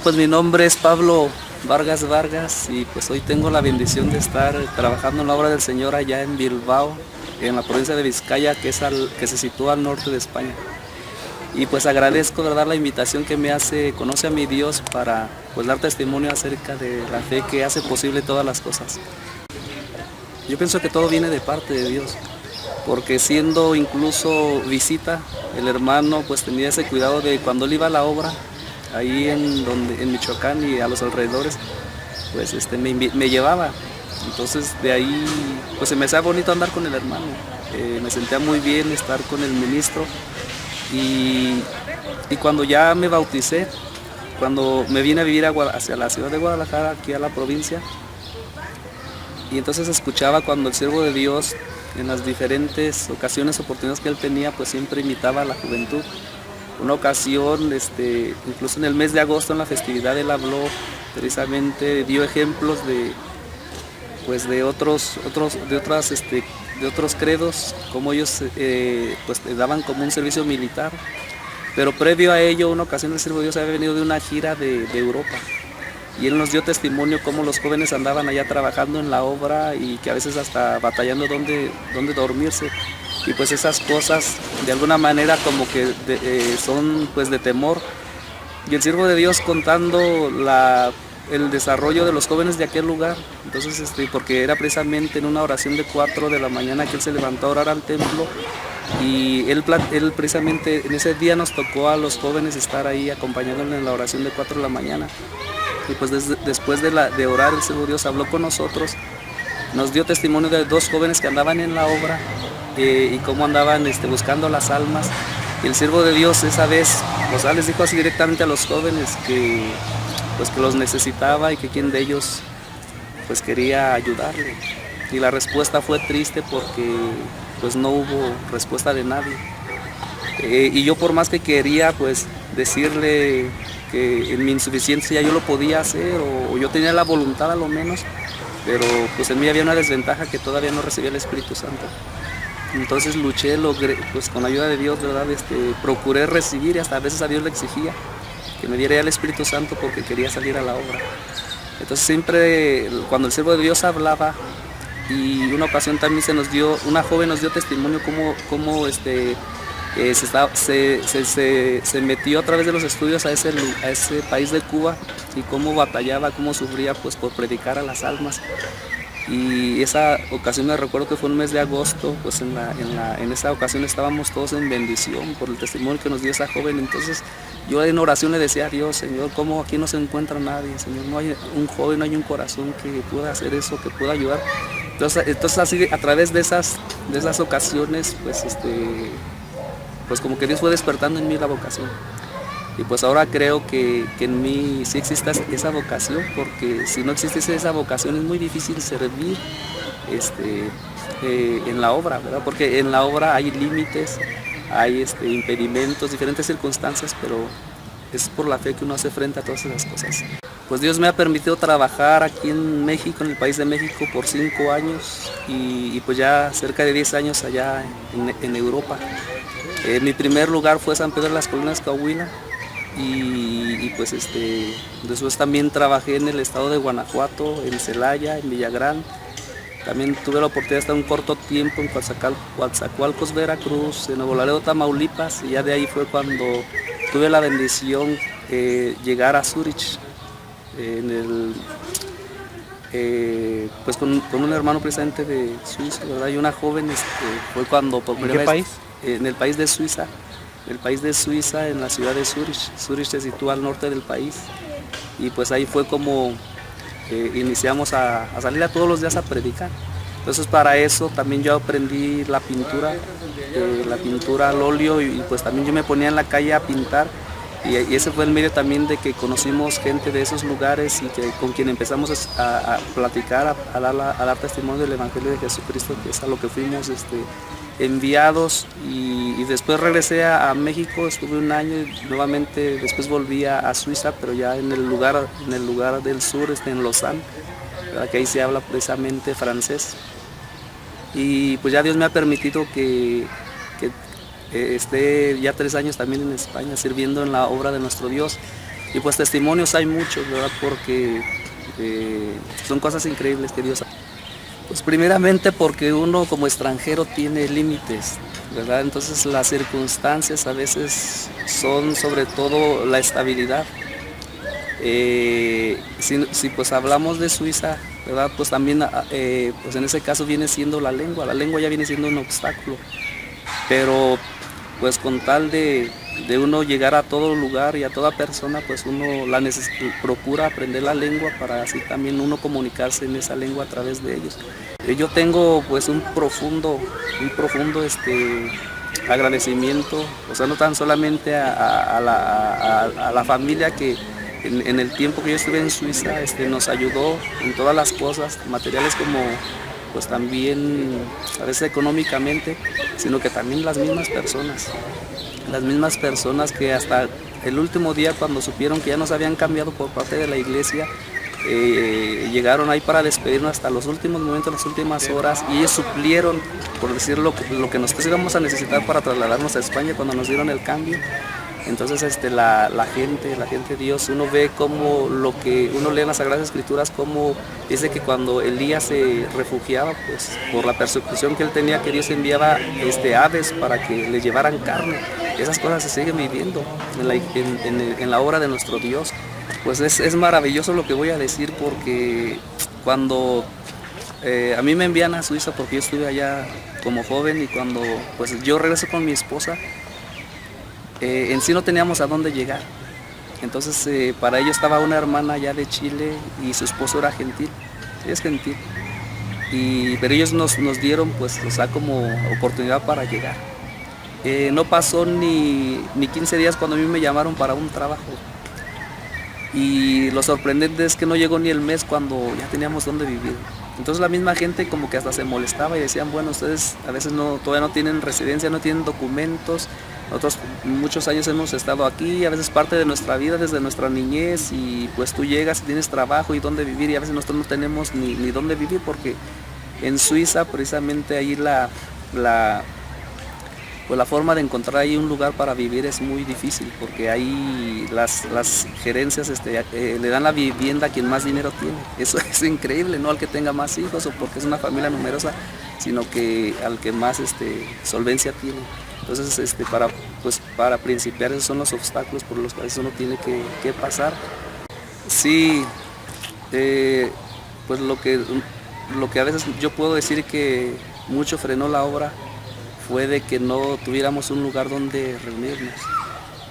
Pues mi nombre es Pablo Vargas Vargas y pues hoy tengo la bendición de estar trabajando en la obra del Señor allá en Bilbao, en la provincia de Vizcaya, que se sitúa al norte de España. Y pues agradezco, ¿verdad?, la invitación que me hace Conoce a mi Dios para pues dar testimonio acerca de la fe que hace posible todas las cosas. Yo pienso que todo viene de parte de Dios, porque siendo incluso visita, el hermano pues tenía ese cuidado de cuando él iba a la obra, ahí en Michoacán y a los alrededores, pues me llevaba. Entonces de ahí pues se me hacía bonito andar con el hermano, me sentía muy bien estar con el ministro y cuando ya me bauticé, cuando me vine a vivir hacia la ciudad de Guadalajara, aquí a la provincia, y entonces escuchaba cuando el siervo de Dios en las diferentes ocasiones, oportunidades que él tenía, pues siempre imitaba a la juventud. Una ocasión, incluso en el mes de agosto, en la festividad, él habló precisamente, dio ejemplos pues de otros credos, como ellos pues daban como un servicio militar. Pero previo a ello, una ocasión el siervo de Dios había venido de una gira de Europa. Y él nos dio testimonio cómo los jóvenes andaban allá trabajando en la obra y que a veces hasta batallando dónde dormirse. Y pues esas cosas de alguna manera como que son pues de temor. Y el siervo de Dios contando el desarrollo de los jóvenes de aquel lugar. Entonces, porque era precisamente en una oración de 4 de la mañana que él se levantó a orar al templo. Y él precisamente en ese día nos tocó a los jóvenes estar ahí acompañándole en la oración de 4 de la mañana. Y pues después de orar, el siervo de Dios habló con nosotros, nos dio testimonio de 2 jóvenes que andaban en la obra y cómo andaban buscando las almas. Y el siervo de Dios esa vez les dijo así directamente a los jóvenes que los necesitaba y que quien de ellos pues quería ayudarle. Y la respuesta fue triste porque pues no hubo respuesta de nadie. Y yo, por más que quería pues decirle que en mi insuficiencia yo lo podía hacer o yo tenía la voluntad a lo menos, pero pues en mí había una desventaja, que todavía no recibía el Espíritu Santo. Entonces luché, logré, pues con la ayuda de Dios, ¿verdad? Procuré recibir, y hasta a veces a Dios le exigía que me diera el Espíritu Santo porque quería salir a la obra. Entonces siempre cuando el siervo de Dios hablaba, y una ocasión también una joven nos dio testimonio cómo se metió a través de los estudios a ese país de Cuba y cómo batallaba, cómo sufría pues por predicar a las almas. Y esa ocasión me recuerdo que fue un mes de agosto, pues en esa ocasión estábamos todos en bendición por el testimonio que nos dio esa joven. Entonces yo en oración le decía a Dios: Señor, ¿cómo aquí no se encuentra nadie? Señor, no hay un joven, no hay un corazón que pueda hacer eso, que pueda ayudar. Entonces así, a través de esas ocasiones, pues como que Dios fue despertando en mí la vocación. Y pues ahora creo que en mí sí existe esa vocación, porque si no existiese esa vocación es muy difícil servir en la obra, ¿verdad? Porque en la obra hay límites, hay impedimentos, diferentes circunstancias, pero es por la fe que uno hace frente a todas esas cosas. Pues Dios me ha permitido trabajar aquí en México, en el país de México, por 5 años y pues ya cerca de 10 años allá en Europa. Mi primer lugar fue San Pedro de las Colinas, Coahuila, y pues después también trabajé en el estado de Guanajuato, en Celaya, en Villagrán. También tuve la oportunidad de estar un corto tiempo en Coatzacoalcos, Veracruz, en Nuevo Laredo, Tamaulipas, y ya de ahí fue cuando tuve la bendición llegar a Zúrich, pues con un hermano precisamente de Suiza, ¿verdad? Y una joven, fue cuando por primera vez. país? En el país de Suiza. En la ciudad de Zúrich. Zúrich se sitúa al norte del país. Y pues ahí fue como iniciamos a salir a todos los días a predicar. Entonces para eso también yo aprendí la pintura al óleo, y pues también yo me ponía en la calle a pintar. Y ese fue el medio también de que conocimos gente de esos lugares y con quien empezamos a platicar, a dar testimonio del Evangelio de Jesucristo, que es a lo que fuimos enviados. Y después regresé a México, estuve un año y nuevamente después volví a Suiza, pero ya en el lugar del sur, en Lausanne, ¿verdad? Que ahí se habla precisamente francés. Y pues ya Dios me ha permitido que esté ya 3 años también en España sirviendo en la obra de nuestro Dios. Y pues testimonios hay muchos, ¿verdad? Porque son cosas increíbles que Dios hace. Pues primeramente porque uno como extranjero tiene límites, ¿verdad? Entonces las circunstancias a veces son sobre todo la estabilidad. Si pues hablamos de Suiza, ¿verdad? Pues también pues en ese caso viene siendo la lengua ya viene siendo un obstáculo, pero pues con tal de uno llegar a todo lugar y a toda persona, pues uno procura aprender la lengua para así también uno comunicarse en esa lengua a través de ellos. Yo tengo pues un profundo agradecimiento, o sea, no tan solamente a la familia que en el tiempo que yo estuve en Suiza nos ayudó en todas las cosas, materiales como pues también a veces económicamente, sino que también las mismas personas que hasta el último día cuando supieron que ya nos habían cambiado por parte de la iglesia, llegaron ahí para despedirnos hasta los últimos momentos, las últimas horas, y ellos suplieron, por decirlo, lo que nosotros íbamos a necesitar para trasladarnos a España cuando nos dieron el cambio. Entonces la gente Dios, uno ve como lo que uno lee en las Sagradas Escrituras, como dice que cuando Elías se refugiaba pues por la persecución que él tenía, que Dios enviaba aves para que le llevaran carne. Esas cosas se siguen viviendo en la obra de nuestro Dios. Pues es maravilloso lo que voy a decir, porque cuando a mí me envían a Suiza, porque yo estuve allá como joven, y cuando pues yo regreso con mi esposa, en sí no teníamos a dónde llegar. Entonces para ello estaba una hermana allá de Chile y su esposo era gentil, es gentil, pero ellos nos dieron pues, o sea, como oportunidad para llegar. No pasó ni 15 días cuando a mí me llamaron para un trabajo, y lo sorprendente es que no llegó ni el mes cuando ya teníamos dónde vivir. Entonces la misma gente como que hasta se molestaba y decían, bueno, ustedes a veces todavía no tienen residencia, no tienen documentos. Nosotros muchos años hemos estado aquí, a veces parte de nuestra vida desde nuestra niñez, y pues tú llegas y tienes trabajo y dónde vivir, y a veces nosotros no tenemos ni dónde vivir, porque en Suiza precisamente ahí pues la forma de encontrar ahí un lugar para vivir es muy difícil, porque ahí las gerencias le dan la vivienda a quien más dinero tiene. Eso es increíble, no al que tenga más hijos o porque es una familia numerosa, sino que al que más solvencia tiene. Entonces para principiar esos son los obstáculos por los cuales uno tiene que pasar. Sí, pues lo que a veces yo puedo decir que mucho frenó la obra fue de que no tuviéramos un lugar donde reunirnos.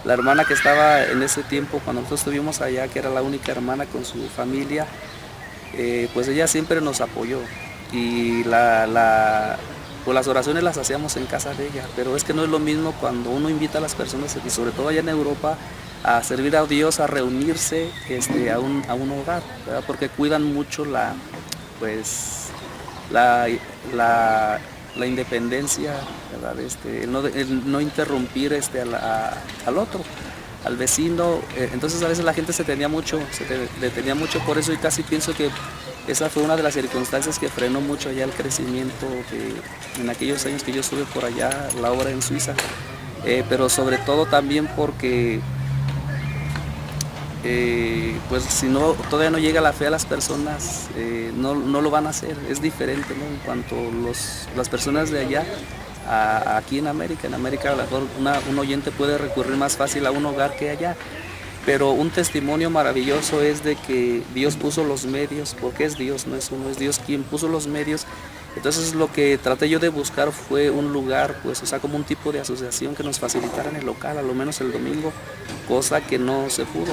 La hermana que estaba en ese tiempo, cuando nosotros estuvimos allá, que era la única hermana con su familia, pues ella siempre nos apoyó, y pues las oraciones las hacíamos en casa de ella, pero es que no es lo mismo cuando uno invita a las personas, y sobre todo allá en Europa, a servir a Dios, a reunirse a un hogar, ¿verdad? Porque cuidan mucho la independencia, ¿verdad? El no interrumpir al otro, al vecino. Entonces a veces la gente se detenía mucho por eso, y casi pienso que esa fue una de las circunstancias que frenó mucho allá el crecimiento en aquellos años que yo estuve por allá, la obra en Suiza. Pero sobre todo también porque pues si todavía no llega la fe a las personas, no lo van a hacer. Es diferente, ¿no? En cuanto las personas de allá aquí en América a lo mejor un oyente puede recurrir más fácil a un hogar que allá, pero un testimonio maravilloso es de que Dios puso los medios, porque es Dios, no es uno, es Dios quien puso los medios. Entonces lo que traté yo de buscar fue un lugar, pues, o sea, como un tipo de asociación que nos facilitara en el local, a lo menos el domingo, cosa que no se pudo.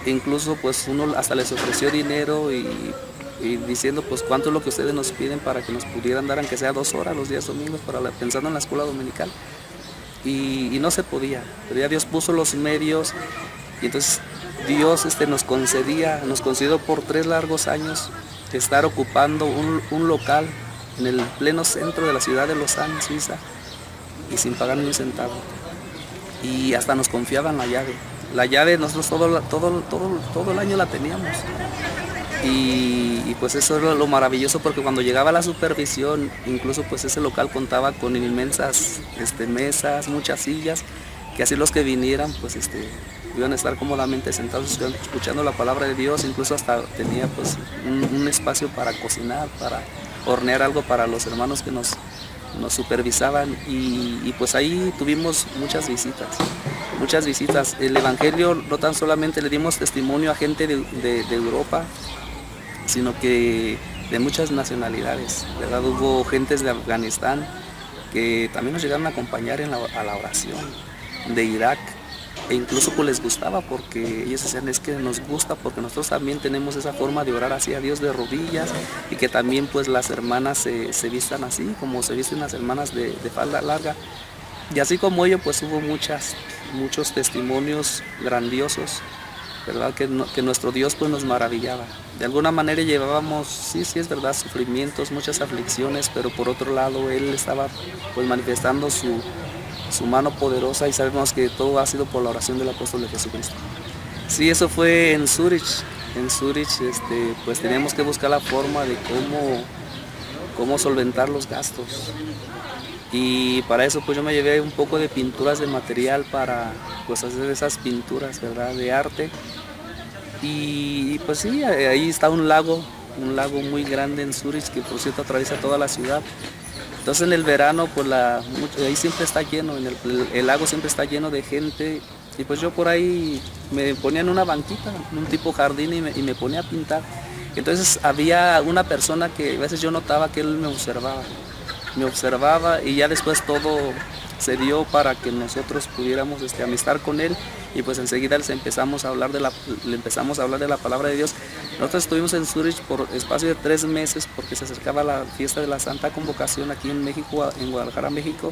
Incluso pues uno hasta les ofreció dinero y diciendo pues cuánto es lo que ustedes nos piden para que nos pudieran dar aunque sea 2 horas los días domingos, pensando en la escuela dominical, y no se podía, pero ya Dios puso los medios, y entonces Dios nos concedió por 3 largos años estar ocupando un local en el pleno centro de la ciudad de Lausanne, Suiza, y sin pagar ni un centavo, y hasta nos confiaban la llave. La llave nosotros todo el año la teníamos, y pues eso era lo maravilloso, porque cuando llegaba la supervisión, incluso pues ese local contaba con inmensas mesas, muchas sillas, que así los que vinieran pues iban a estar cómodamente sentados escuchando la palabra de Dios, incluso hasta tenía pues un espacio para cocinar, para hornear algo para los hermanos que nos supervisaban y pues ahí tuvimos muchas visitas, muchas visitas. El Evangelio no tan solamente le dimos testimonio a gente de Europa, sino que de muchas nacionalidades, ¿verdad? Hubo gentes de Afganistán que también nos llegaron a acompañar a la oración, de Irak, e incluso pues les gustaba porque ellos decían, es que nos gusta porque nosotros también tenemos esa forma de orar hacia Dios de rodillas y que también pues las hermanas se vistan así, como se visten las hermanas de falda larga. Y así como ello pues hubo muchos testimonios grandiosos, ¿verdad? Que nuestro Dios pues nos maravillaba. De alguna manera llevábamos, sí es verdad, sufrimientos, muchas aflicciones, pero por otro lado Él estaba pues manifestando su mano poderosa y sabemos que todo ha sido por la oración del apóstol de Jesucristo. Sí, eso fue en Zúrich. En Zúrich pues teníamos que buscar la forma de cómo solventar los gastos. Y para eso pues yo me llevé un poco de pinturas de material para pues hacer esas pinturas, ¿verdad? De arte. Y pues sí, ahí está un lago muy grande en Zúrich que por cierto atraviesa toda la ciudad. Entonces en el verano pues ahí siempre está lleno, el lago siempre está lleno de gente y pues yo por ahí me ponía en una banquita, en un tipo jardín y me ponía a pintar. Entonces había una persona que a veces yo notaba que él me observaba y ya después todo se dio para que nosotros pudiéramos amistar con él y pues enseguida le empezamos a hablar de la palabra de Dios. Nosotros estuvimos en Zúrich por espacio de 3 meses porque se acercaba la fiesta de la Santa Convocación aquí en México, en Guadalajara, México,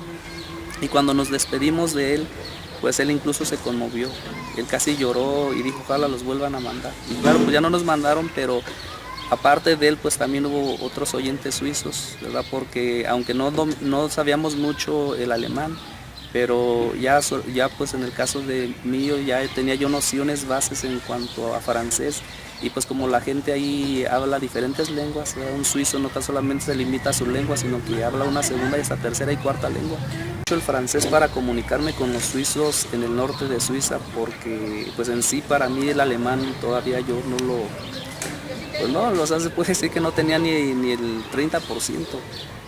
y cuando nos despedimos de él, pues él incluso se conmovió, él casi lloró y dijo ojalá los vuelvan a mandar. Y claro, pues ya no nos mandaron, pero aparte de él, pues también hubo otros oyentes suizos, ¿verdad? Porque aunque no sabíamos mucho el alemán, pero ya pues en el caso de mío ya tenía yo nociones bases en cuanto a francés y pues como la gente ahí habla diferentes lenguas, ¿verdad? Un suizo no tan solamente se limita a su lengua, sino que habla una segunda y hasta tercera y cuarta lengua. El francés para comunicarme con los suizos en el norte de Suiza porque pues en sí para mí el alemán todavía yo pues no, o sea, se puede decir que no tenía ni el 30%,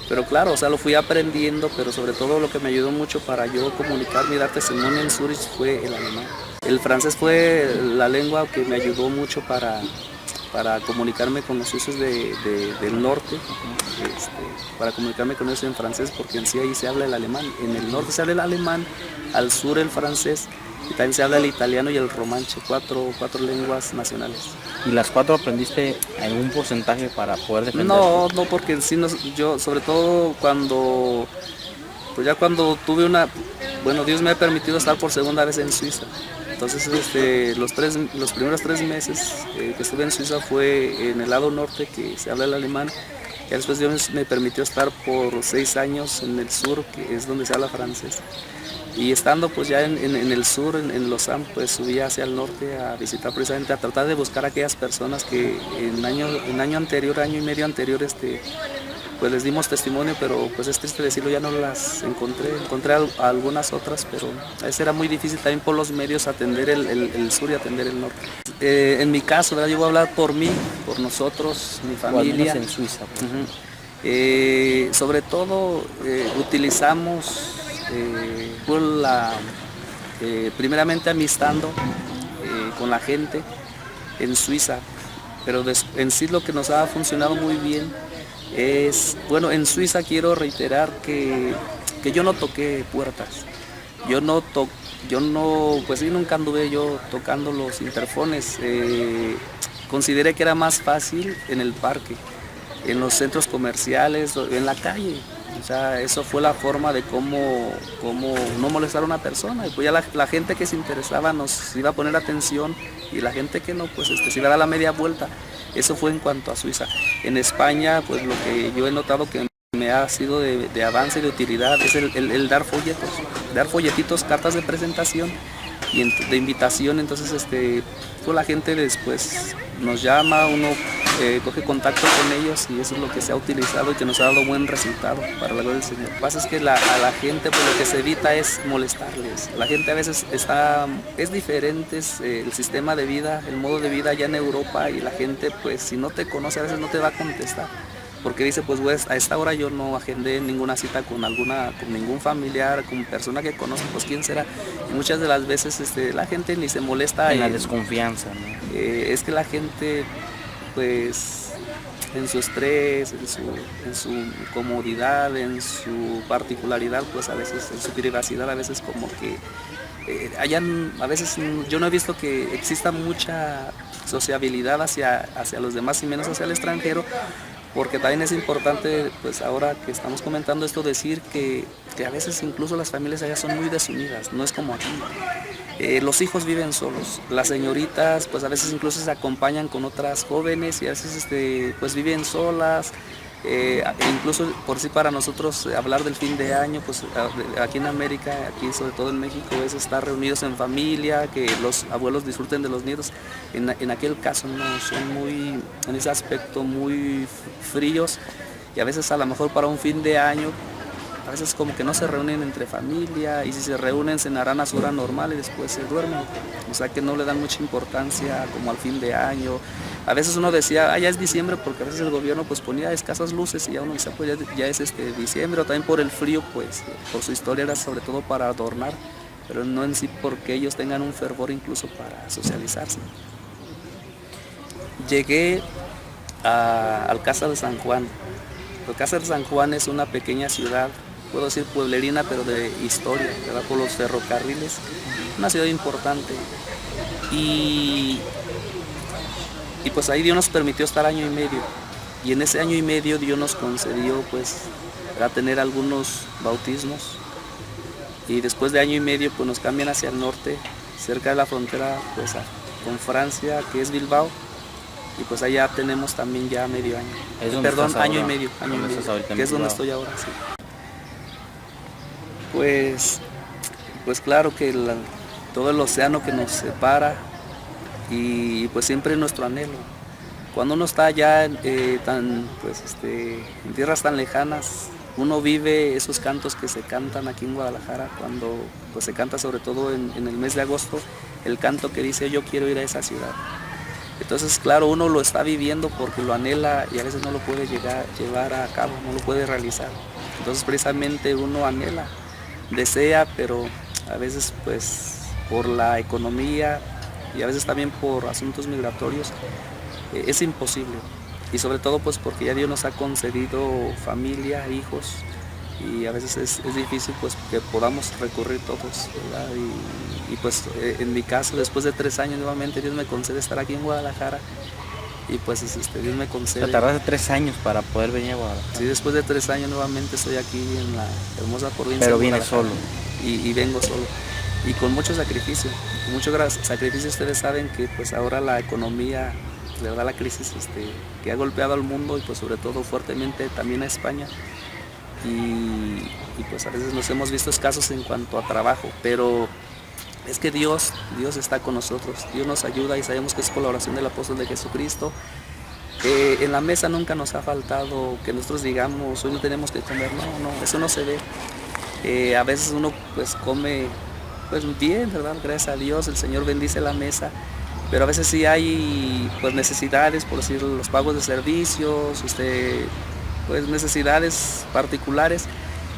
pero claro, o sea, lo fui aprendiendo, pero sobre todo lo que me ayudó mucho para yo comunicarme y dar testimonio en Zúrich fue el alemán. El francés fue la lengua que me ayudó mucho para comunicarme con los suizos del norte, para comunicarme con ellos en francés, porque en sí ahí se habla el alemán. En el norte se habla el alemán, al sur el francés, y también se habla el italiano y el romanche, cuatro lenguas nacionales. ¿Y las 4 aprendiste en un porcentaje para poder defender? No, porque en sí yo sobre todo cuando tuve bueno, Dios me ha permitido estar por segunda vez en Suiza. Entonces los primeros 3 meses que estuve en Suiza fue en el lado norte que se habla el alemán. Y después Dios me permitió estar por 6 años en el sur, que es donde se habla francés. Y estando pues ya en el sur, en Lausanne, pues subí hacia el norte a visitar precisamente, a tratar de buscar a aquellas personas que en año y medio anterior, pues les dimos testimonio, pero pues es triste decirlo, ya no las encontré a algunas otras, pero a veces era muy difícil también por los medios atender el sur y atender el norte. En mi caso, ¿verdad? Yo voy a hablar por mí, por nosotros, mi familia. En Suiza. Sobre todo utilizamos primeramente amistando con la gente en Suiza, pero en sí lo que nos ha funcionado muy bien es, bueno, en Suiza quiero reiterar que yo no toqué puertas, pues sí, nunca anduve yo tocando los interfones, consideré que era más fácil en el parque, en los centros comerciales, en la calle. O sea, eso fue la forma de cómo no molestar a una persona. Y pues ya la gente que se interesaba nos iba a poner atención y la gente que no, pues se iba a dar la media vuelta. Eso fue en cuanto a Suiza. En España, pues lo que yo he notado que me ha sido de avance y de utilidad es el dar folletitos, cartas de presentación y de invitación. Entonces, pues la gente después nos llama, uno coge contacto con ellos y eso es lo que se ha utilizado y que nos ha dado buen resultado para la gloria del Señor. Lo que pasa es que a la gente pues, lo que se evita es molestarles. La gente a veces es diferente el sistema de vida, el modo de vida allá en Europa y la gente pues si no te conoce a veces no te va a contestar. Porque dice, pues a esta hora yo no agendé ninguna cita con ningún familiar, con persona que conozco, pues quién será. Y muchas de las veces la gente ni se molesta. En la desconfianza, ¿no? Es que la gente, pues, en su estrés, en su comodidad, en su particularidad, pues a veces, en su privacidad, a veces como que a veces yo no he visto que exista mucha sociabilidad hacia los demás y menos hacia el extranjero. Porque también es importante, pues ahora que estamos comentando esto, decir que a veces incluso las familias allá son muy desunidas, no es como aquí. Los hijos viven solos, las señoritas pues a veces incluso se acompañan con otras jóvenes y a veces pues viven solas. Incluso por sí para nosotros hablar del fin de año, pues aquí en América, aquí sobre todo en México, es estar reunidos en familia, que los abuelos disfruten de los nietos. En aquel caso no, son muy, en ese aspecto muy fríos y a veces a lo mejor para un fin de año, a veces como que no se reúnen entre familia y si se reúnen cenarán a su hora normal y después se duermen. O sea que no le dan mucha importancia como al fin de año. A veces uno decía, ya es diciembre porque a veces el gobierno pues ponía escasas luces y ya uno decía, pues ya es diciembre o también por el frío, pues por su historia era sobre todo para adornar, pero no en sí porque ellos tengan un fervor incluso para socializarse. Llegué a Alcázar de San Juan. Alcázar de San Juan es una pequeña ciudad, puedo decir pueblerina, pero de historia, ¿verdad? Por los ferrocarriles, una ciudad importante. Y pues ahí Dios nos permitió estar año y medio. Y en ese año y medio Dios nos concedió pues a tener algunos bautismos. Y después de año y medio pues nos cambian hacia el norte, cerca de la frontera pues con Francia, que es Bilbao. Y pues allá tenemos también ya medio año. Perdón, año y medio, que es donde estoy ahora, sí. Pues claro que todo el océano que nos separa y pues siempre es nuestro anhelo. Cuando uno está allá en tierras tan lejanas, uno vive esos cantos que se cantan aquí en Guadalajara, cuando pues se canta sobre todo en el mes de agosto, el canto que dice yo quiero ir a esa ciudad. Entonces, claro, uno lo está viviendo porque lo anhela y a veces no lo puede llevar a cabo, no lo puede realizar. Entonces, precisamente uno anhela, desea, pero a veces pues por la economía y a veces también por asuntos migratorios es imposible. Y sobre todo pues porque ya Dios nos ha concedido familia, hijos y a veces es difícil pues que podamos recurrir todos, ¿verdad? Y pues en mi caso después de 3 años nuevamente Dios me concede estar aquí en Guadalajara y pues Dios me concede. Te tardaste 3 años para poder venir a Guadalajara. Sí, después de 3 años nuevamente estoy aquí en la hermosa provincia. Pero vienes solo. Y vengo solo y con mucho sacrificio, ustedes saben que pues ahora la economía, de verdad la crisis que ha golpeado al mundo y pues sobre todo fuertemente también a España. Y pues a veces nos hemos visto escasos en cuanto a trabajo, pero es que Dios está con nosotros, Dios nos ayuda y sabemos que es por la oración del apóstol de Jesucristo. En la mesa nunca nos ha faltado que nosotros digamos, hoy no tenemos que comer, no, eso no se ve. A veces uno pues come pues bien, ¿verdad? Gracias a Dios, el Señor bendice la mesa, pero a veces sí hay pues necesidades, por decir los pagos de servicios, pues necesidades particulares.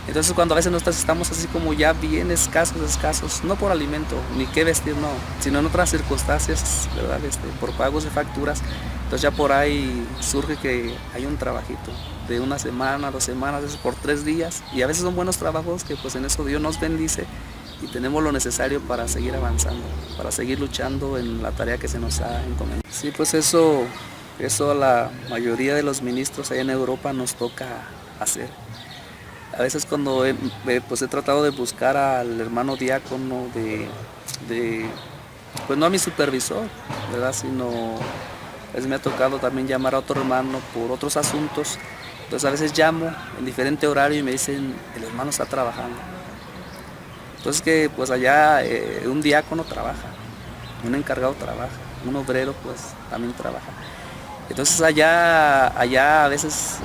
Entonces cuando a veces nosotros estamos así como ya bien escasos, no por alimento ni qué vestir, no, sino en otras circunstancias, ¿verdad? Por pagos de facturas, entonces ya por ahí surge que hay un trabajito de 1 semana, 2 semanas, a veces por 3 días, y a veces son buenos trabajos que pues en eso Dios nos bendice y tenemos lo necesario para seguir avanzando, para seguir luchando en la tarea que se nos ha encomendado. Sí, pues eso a la mayoría de los ministros allá en Europa nos toca hacer. A veces cuando pues he tratado de buscar al hermano diácono pues no a mi supervisor, ¿verdad? Sino a veces me ha tocado también llamar a otro hermano por otros asuntos. Entonces a veces llamo en diferente horario y me dicen, el hermano está trabajando. Entonces que pues allá un diácono trabaja, un encargado trabaja, un obrero pues también trabaja. Entonces allá a veces,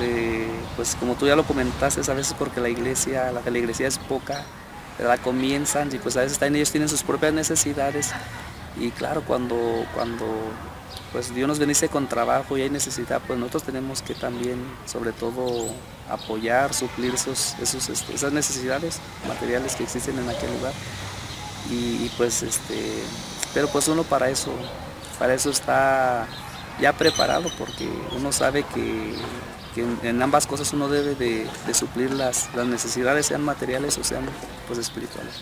pues como tú ya lo comentaste, a veces porque la iglesia es poca, ¿verdad? Comienzan y pues a veces también ellos tienen sus propias necesidades. Y claro, cuando pues Dios nos bendice con trabajo y hay necesidad, pues nosotros tenemos que también, sobre todo, apoyar, suplir esas necesidades materiales que existen en aquel lugar. Y pues pero pues uno para eso está ya preparado, porque uno sabe que en ambas cosas uno debe de suplir las necesidades, sean materiales o sean pues espirituales.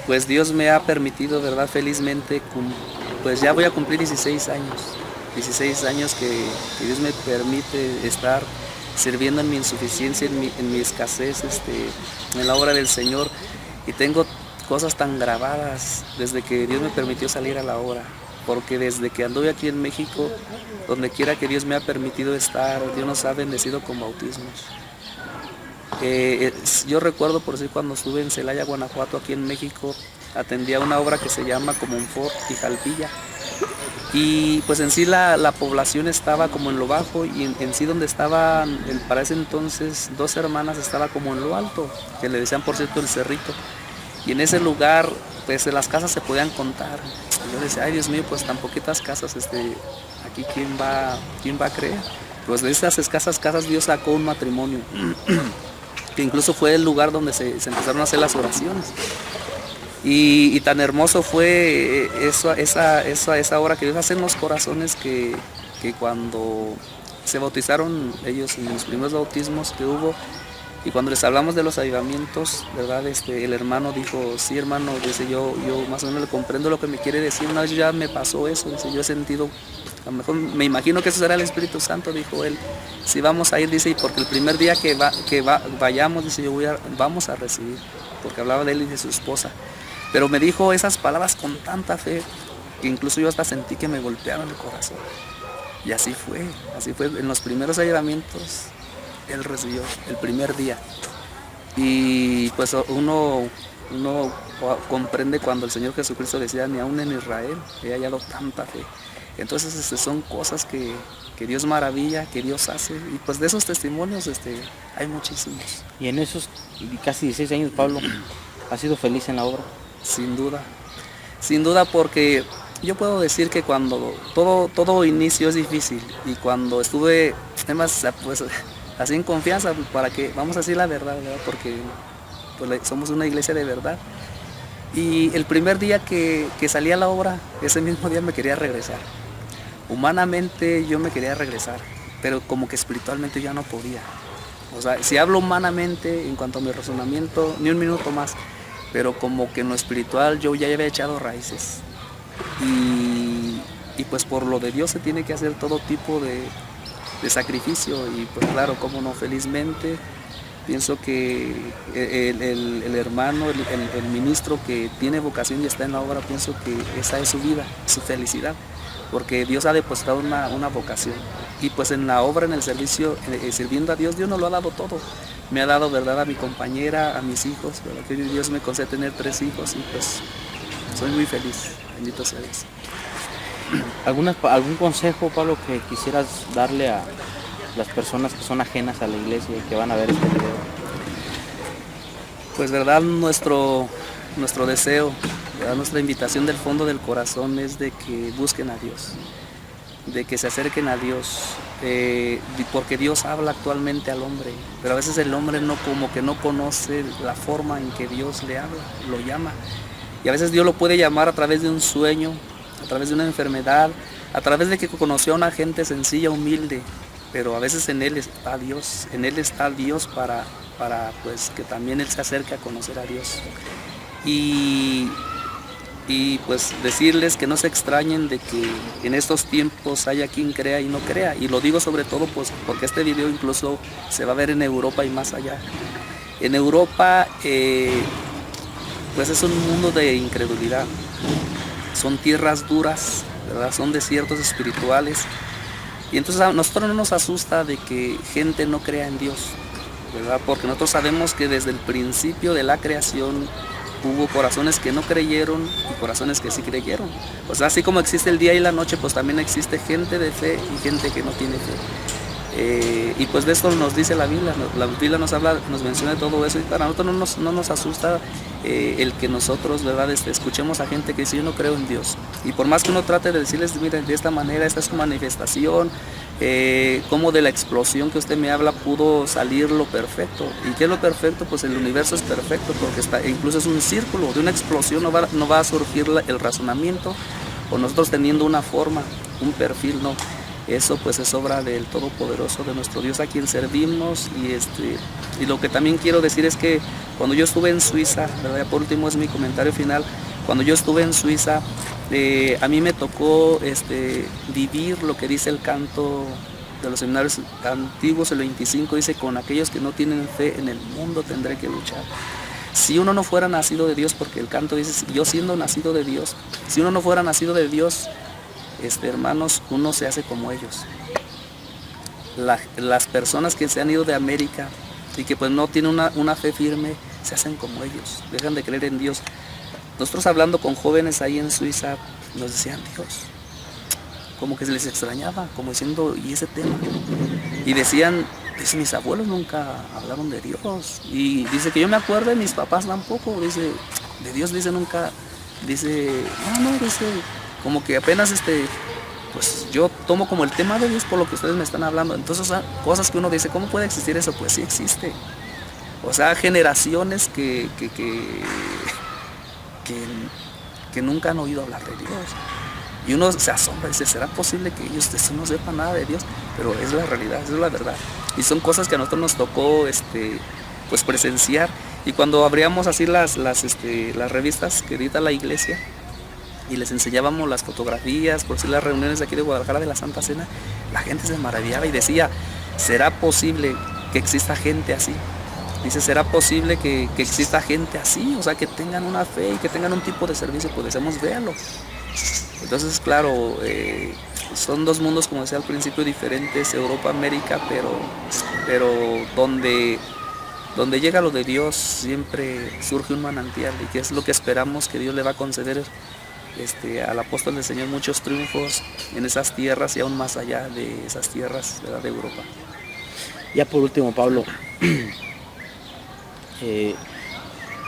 Pues Dios me ha permitido, ¿verdad? Felizmente, pues ya voy a cumplir 16 años que Dios me permite estar sirviendo en mi insuficiencia, en mi escasez, en la obra del Señor. Y tengo cosas tan grabadas desde que Dios me permitió salir a la obra, porque desde que anduve aquí en México, donde quiera que Dios me ha permitido estar, Dios nos ha bendecido con bautismos. Yo recuerdo, por decir, cuando estuve en Celaya, Guanajuato, aquí en México, atendía una obra que se llama Comonfort y Jalpilla. Y pues en sí la población estaba como en lo bajo, y en sí donde estaban para ese entonces 2 hermanas estaba como en lo alto, que le decían, por cierto, el Cerrito. Y en ese lugar pues las casas se podían contar. Y yo decía, ay Dios mío, pues tan poquitas casas, aquí quién va a creer. Pues de esas escasas casas Dios sacó un matrimonio, que incluso fue el lugar donde se empezaron a hacer las oraciones. Y tan hermoso fue esa obra que Dios hace en los corazones, que cuando se bautizaron ellos en los primeros bautismos que hubo, y cuando les hablamos de los avivamientos, ¿verdad? El hermano dijo, sí hermano, dice, yo más o menos le comprendo lo que me quiere decir. Una vez ya me pasó eso, dice, yo he sentido, a lo mejor me imagino que eso será el Espíritu Santo, dijo él. Si vamos a ir, dice, y porque el primer día que vayamos, dice, vamos a recibir, porque hablaba de él y de su esposa. Pero me dijo esas palabras con tanta fe, que incluso yo hasta sentí que me golpearon el corazón. Y así fue, en los primeros avivamientos. Él recibió el primer día, y pues uno comprende cuando el Señor Jesucristo decía, ni aún en Israel he hallado tanta fe. Entonces son cosas que Dios maravilla, que Dios hace, y pues de esos testimonios hay muchísimos. Y en esos casi 16 años, Pablo, ¿has sido feliz en la obra? Sin duda, porque yo puedo decir que cuando todo inicio es difícil, y cuando estuve, además, pues así en confianza, para que vamos a decir la verdad, ¿verdad? Porque pues, somos una iglesia de verdad. Y el primer día que salí a la obra, ese mismo día me quería regresar. Humanamente yo me quería regresar, pero como que espiritualmente ya no podía. O sea, si hablo humanamente, en cuanto a mi razonamiento, ni un minuto más, pero como que en lo espiritual yo ya había echado raíces. Y pues por lo de Dios se tiene que hacer todo tipo de sacrificio, y pues claro, cómo no, felizmente pienso que el hermano, el ministro que tiene vocación y está en la obra, pienso que esa es su vida, su felicidad, porque Dios ha depositado una vocación, y pues en la obra, en el servicio, sirviendo a Dios, Dios nos lo ha dado todo. Me ha dado, verdad, a mi compañera, a mis hijos, ¿verdad? Que Dios me concede tener 3 hijos, y pues soy muy feliz, bendito sea Dios. ¿Algún consejo, Pablo, que quisieras darle a las personas que son ajenas a la iglesia y que van a ver este video? Pues verdad, nuestro deseo, ¿verdad? Nuestra invitación del fondo del corazón es de que busquen a Dios, de que se acerquen a Dios, porque Dios habla actualmente al hombre, pero a veces el hombre como que no conoce la forma en que Dios le habla, lo llama. Y a veces Dios lo puede llamar a través de un sueño, a través de una enfermedad, a través de que conoció a una gente sencilla, humilde, pero a veces en Él está Dios para pues que también Él se acerque a conocer a Dios. Y pues decirles que no se extrañen de que en estos tiempos haya quien crea y no crea, y lo digo sobre todo pues porque este video incluso se va a ver en Europa y más allá. En Europa pues es un mundo de incredulidad, son tierras duras, ¿verdad? Son desiertos espirituales, y entonces a nosotros no nos asusta de que gente no crea en Dios, ¿verdad? Porque nosotros sabemos que desde el principio de la creación hubo corazones que no creyeron y corazones que sí creyeron. O sea, así como existe el día y la noche, pues también existe gente de fe y gente que no tiene fe. Y pues de esto nos dice la Biblia nos habla, nos menciona todo eso, y para nosotros no nos asusta el que nosotros, ¿verdad? Escuchemos a gente que dice yo no creo en Dios, y por más que uno trate de decirles, miren, de esta manera, esta es su manifestación, como de la explosión que usted me habla pudo salir lo perfecto. ¿Y qué es lo perfecto? Pues el universo es perfecto, porque incluso es un círculo, de una explosión no va a surgir el razonamiento, o nosotros teniendo una forma, un perfil, no. Eso pues es obra del Todopoderoso, de nuestro Dios a quien servimos. Y lo que también quiero decir es que cuando yo estuve en Suiza, ¿verdad? Por último es mi comentario final, cuando yo estuve en Suiza, a mí me tocó vivir lo que dice el canto de los seminarios antiguos, el 25, dice, con aquellos que no tienen fe en el mundo tendré que luchar. Si uno no fuera nacido de Dios, porque el canto dice, yo siendo nacido de Dios, si uno no fuera nacido de Dios, hermanos, uno se hace como ellos. Las personas que se han ido de América y que pues no tienen una fe firme, se hacen como ellos, dejan de creer en Dios. Nosotros hablando con jóvenes ahí en Suiza, nos decían Dios, como que se les extrañaba, como diciendo, ¿y ese tema? Y decían, dice, mis abuelos nunca hablaron de Dios. Y dice que yo me acuerdo de mis papás tampoco, dice, de Dios dice nunca, dice, no, dice, como que apenas pues yo tomo como el tema de Dios por lo que ustedes me están hablando. Entonces, o sea, cosas que uno dice, ¿cómo puede existir eso? Pues sí existe. O sea, generaciones que nunca han oído hablar de Dios. Y uno se asombra y dice, ¿será posible que ellos no sepan nada de Dios? Pero es la realidad, es la verdad. Y son cosas que a nosotros nos tocó pues presenciar. Y cuando abríamos así las revistas que edita la iglesia, y les enseñábamos las fotografías, por si las reuniones aquí de Guadalajara de la Santa Cena, la gente se maravillaba y decía, ¿será posible que exista gente así? Dice, ¿será posible que exista gente así? O sea, que tengan una fe y que tengan un tipo de servicio, pues decimos, véalo. Entonces, claro, son dos mundos, como decía al principio, diferentes, Europa, América, pero donde llega lo de Dios siempre surge un manantial, y que es lo que esperamos que Dios le va a conceder al apóstol del Señor, muchos triunfos en esas tierras y aún más allá de esas tierras, ¿verdad?, de Europa. Ya por último, Pablo,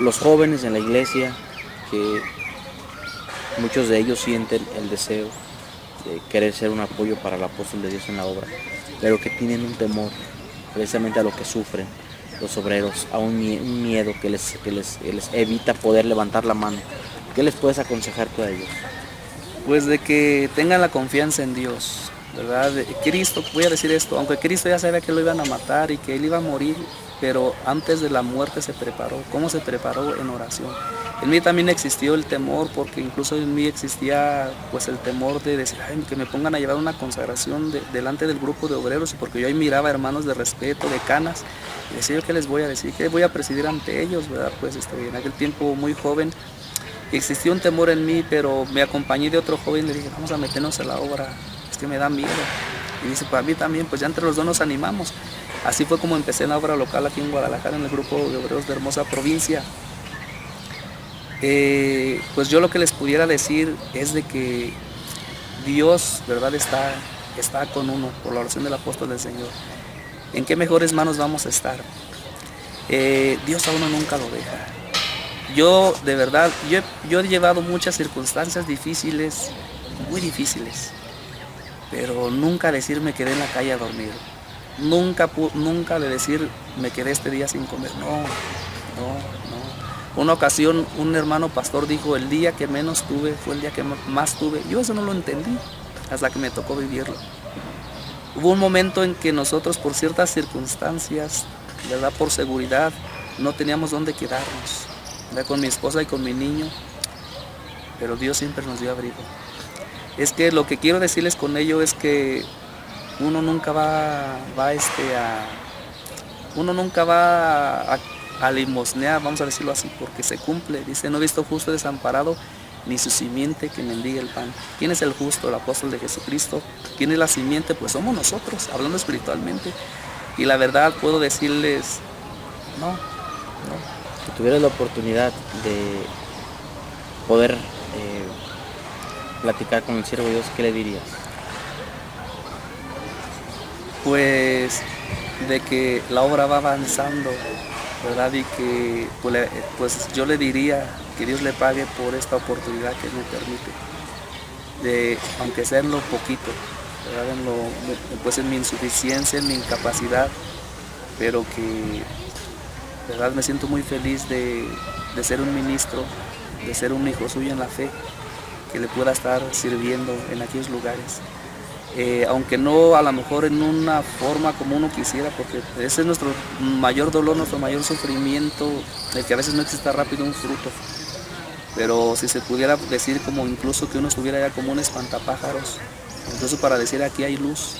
los jóvenes en la iglesia, que muchos de ellos sienten el deseo de querer ser un apoyo para el apóstol de Dios en la obra, pero que tienen un temor precisamente a lo que sufren los obreros, a un miedo que les evita poder levantar la mano. ¿Qué les puedes aconsejar tú a ellos? Pues de que tengan la confianza en Dios, ¿verdad? Cristo, voy a decir esto, aunque Cristo ya sabía que lo iban a matar y que él iba a morir, pero antes de la muerte se preparó. ¿Cómo se preparó? En oración. En mí también existió el temor, porque incluso en mí existía pues el temor de decir, ay, que me pongan a llevar una consagración delante del grupo de obreros, y porque yo ahí miraba hermanos de respeto, de canas, y decía, ¿qué les voy a decir? ¿Qué voy a presidir ante ellos, verdad? Pues en aquel tiempo muy joven, existió un temor en mí, pero me acompañé de otro joven y le dije, vamos a meternos a la obra, es que me da miedo. Y dice, para mí también, pues ya entre los dos nos animamos. Así fue como empecé en la obra local aquí en Guadalajara, en el grupo de obreros de Hermosa Provincia. Pues yo lo que les pudiera decir es de que Dios, ¿verdad?, está con uno por la oración del apóstol del Señor. ¿En qué mejores manos vamos a estar? Dios a uno nunca lo deja. Yo, de verdad, yo he llevado muchas circunstancias difíciles, muy difíciles, pero nunca decir me quedé en la calle a dormir. Nunca de decir me quedé este día sin comer. No. Una ocasión un hermano pastor dijo, el día que menos tuve fue el día que más tuve. Yo eso no lo entendí hasta que me tocó vivirlo. Hubo un momento en que nosotros, por ciertas circunstancias, ¿verdad?, por seguridad, no teníamos dónde quedarnos, ¿verdad?, con mi esposa y con mi niño, pero Dios siempre nos dio abrigo. Es que lo que quiero decirles con ello es que uno nunca va a limosnear, vamos a decirlo así, porque se cumple. Dice, no he visto justo desamparado, ni su simiente que mendigue el pan. ¿Quién es el justo? El apóstol de Jesucristo. ¿Quién es la simiente? Pues somos nosotros, hablando espiritualmente. Y la verdad puedo decirles, no. Si tuvieras la oportunidad de poder platicar con el siervo de Dios, ¿qué le dirías? Pues de que la obra va avanzando, ¿verdad? Y que pues yo le diría que Dios le pague por esta oportunidad que me permite, de, aunque sea en lo poquito, ¿verdad? Pues en mi insuficiencia, en mi incapacidad, pero que, ¿verdad? Me siento muy feliz de ser un ministro, de ser un hijo suyo en la fe, que le pueda estar sirviendo en aquellos lugares. Aunque no a lo mejor en una forma como uno quisiera, porque ese es nuestro mayor dolor, nuestro mayor sufrimiento, de que a veces no exista rápido un fruto. Pero si se pudiera decir como incluso que uno estuviera ya como un espantapájaros, incluso para decir aquí hay luz,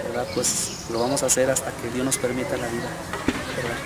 ¿verdad? Pues lo vamos a hacer hasta que Dios nos permita la vida, ¿verdad?